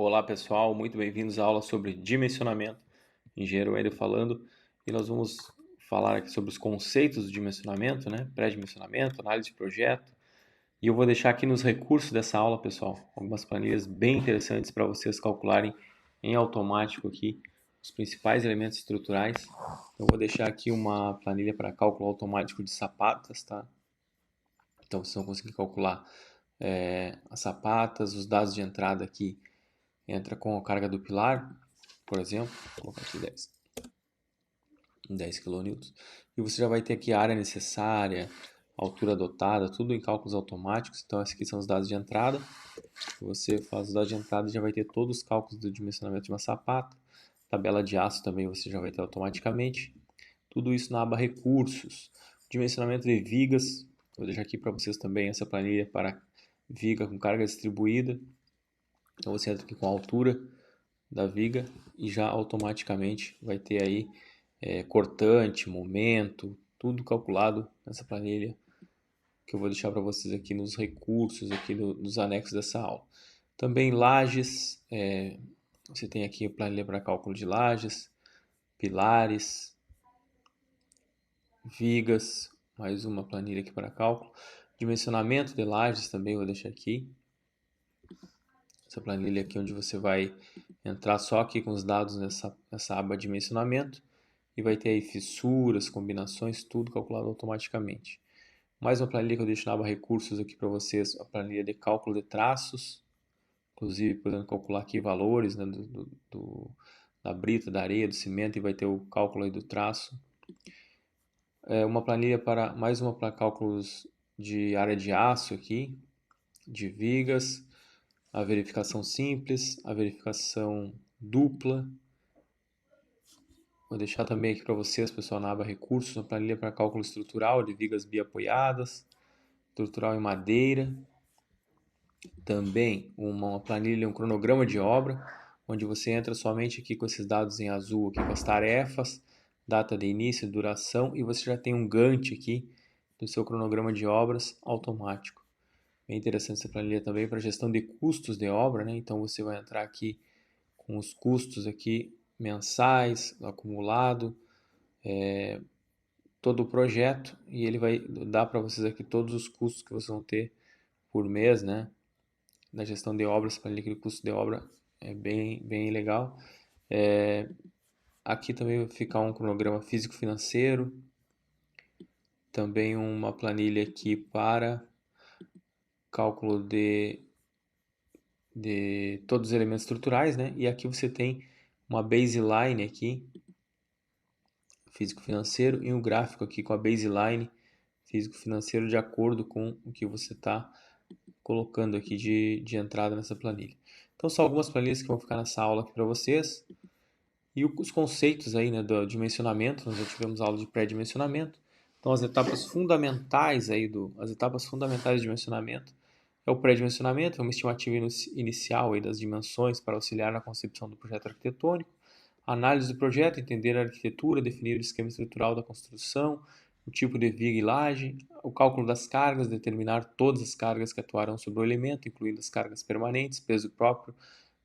Olá pessoal, muito bem-vindos à aula sobre dimensionamento. Engenheiro Hélio falando, e nós vamos falar aqui sobre os conceitos do dimensionamento, né? Pré-dimensionamento, análise de projeto. E eu vou deixar aqui nos recursos dessa aula, pessoal, algumas planilhas bem interessantes para vocês calcularem em automático aqui os principais elementos estruturais. Eu vou deixar aqui uma planilha para cálculo automático de sapatas, tá? Então vocês vão conseguir calcular as sapatas, os dados de entrada aqui entra com a carga do pilar, por exemplo, vou colocar aqui 10 kN, e você já vai ter aqui a área necessária, a altura adotada, tudo em cálculos automáticos. Então esses aqui são os dados de entrada. Você faz os dados de entrada e já vai ter todos os cálculos do dimensionamento de uma sapata. Tabela de aço também você já vai ter automaticamente. Tudo isso na aba recursos. Dimensionamento de vigas, vou deixar aqui para vocês também essa planilha para viga com carga distribuída. Então você entra aqui com a altura da viga e já automaticamente vai ter aí cortante, momento, tudo calculado nessa planilha que eu vou deixar para vocês aqui nos recursos, aqui nos anexos dessa aula. Também lajes, você tem aqui a planilha para cálculo de lajes, pilares, vigas, mais uma planilha aqui para cálculo. Dimensionamento de lajes também vou deixar aqui. Essa planilha aqui onde você vai entrar só aqui com os dados nessa aba dimensionamento e vai ter aí fissuras, combinações, tudo calculado automaticamente. Mais uma planilha que eu deixo na aba recursos aqui para vocês, a planilha de cálculo de traços, inclusive podendo calcular aqui valores, né, da brita, da areia, do cimento, e vai ter o cálculo aí do traço. Uma planilha mais uma para cálculos de área de aço aqui, de vigas, a verificação simples, a verificação dupla. Vou deixar também aqui para vocês, pessoal, na aba recursos, uma planilha para cálculo estrutural de vigas biapoiadas, estrutural em madeira. Também uma planilha, um cronograma de obra, onde você entra somente aqui com esses dados em azul, aqui com as tarefas, data de início, duração, e você já tem um Gantt aqui do seu cronograma de obras automático. Bem interessante essa planilha também para gestão de custos de obra, né? Então você vai entrar aqui com os custos aqui mensais, acumulado, todo o projeto, e ele vai dar para vocês aqui todos os custos que vocês vão ter por mês, né? Na gestão de obras, para de custo de obra é bem legal. Aqui também vai ficar um cronograma físico-financeiro, também uma planilha aqui para cálculo de todos os elementos estruturais, né? E aqui você tem uma baseline aqui, físico-financeiro, e um gráfico aqui com a baseline físico-financeiro de acordo com o que você está colocando aqui de entrada nessa planilha. Então são algumas planilhas que vão ficar nessa aula aqui para vocês. E os conceitos aí, né, do dimensionamento, nós já tivemos aula de pré-dimensionamento. Então as etapas fundamentais aí as etapas fundamentais do dimensionamento é o pré-dimensionamento, é uma estimativa inicial aí das dimensões para auxiliar na concepção do projeto arquitetônico. Análise do projeto, entender a arquitetura, definir o esquema estrutural da construção, o tipo de viga e laje, o cálculo das cargas, determinar todas as cargas que atuarão sobre o elemento, incluindo as cargas permanentes, peso próprio,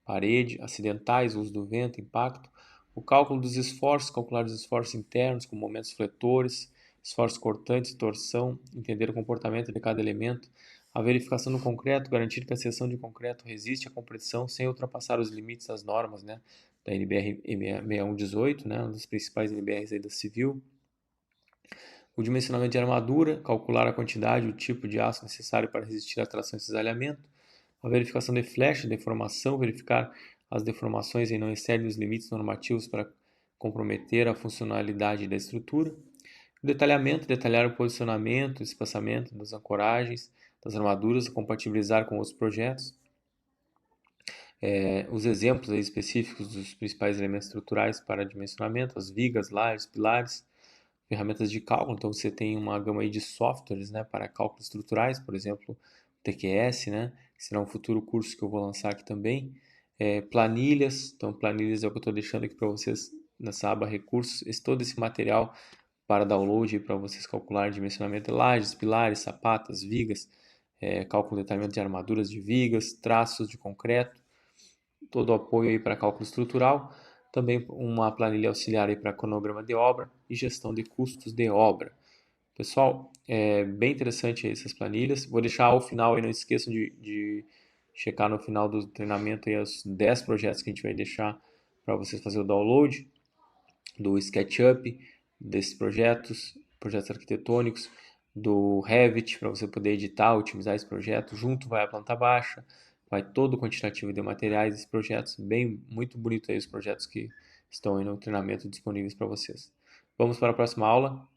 parede, acidentais, uso do vento, impacto, o cálculo dos esforços, calcular os esforços internos com momentos fletores, esforços cortantes, torção, entender o comportamento de cada elemento, a verificação do concreto, garantir que a seção de concreto resiste à compressão sem ultrapassar os limites das normas, né, da NBR 6118, né, uma das principais NBRs aí da Civil. O dimensionamento de armadura, calcular a quantidade e o tipo de aço necessário para resistir à tração e cisalhamento. A verificação de flecha, deformação, verificar as deformações e não excedem os limites normativos para comprometer a funcionalidade da estrutura. O detalhamento, detalhar o posicionamento, o espaçamento das ancoragens, das armaduras, compatibilizar com outros projetos. Os exemplos aí específicos dos principais elementos estruturais para dimensionamento, as vigas, lajes, pilares, ferramentas de cálculo. Então você tem uma gama aí de softwares, né, para cálculos estruturais, por exemplo, TQS, né, que será um futuro curso que eu vou lançar aqui também. Planilhas, então planilhas é o que eu estou deixando aqui para vocês nessa aba recursos, todo esse material para download para vocês calcular dimensionamento de lajes, pilares, sapatas, vigas, cálculo e detalhamento de armaduras de vigas, traços de concreto. todo o apoio aí para cálculo estrutural, também uma planilha auxiliar aí para cronograma de obra e gestão de custos de obra. Pessoal, é bem interessante essas planilhas. Vou deixar ao final e não esqueçam de checar no final do treinamento aí os 10 projetos que a gente vai deixar para vocês fazer o download do SketchUp, desses projetos arquitetônicos, do Revit, para você poder editar, otimizar esse projeto. Junto vai a planta baixa, vai todo o quantitativo de materiais desses projetos. Bem, muito bonito aí os projetos que estão aí no treinamento disponíveis para vocês. Vamos para a próxima aula.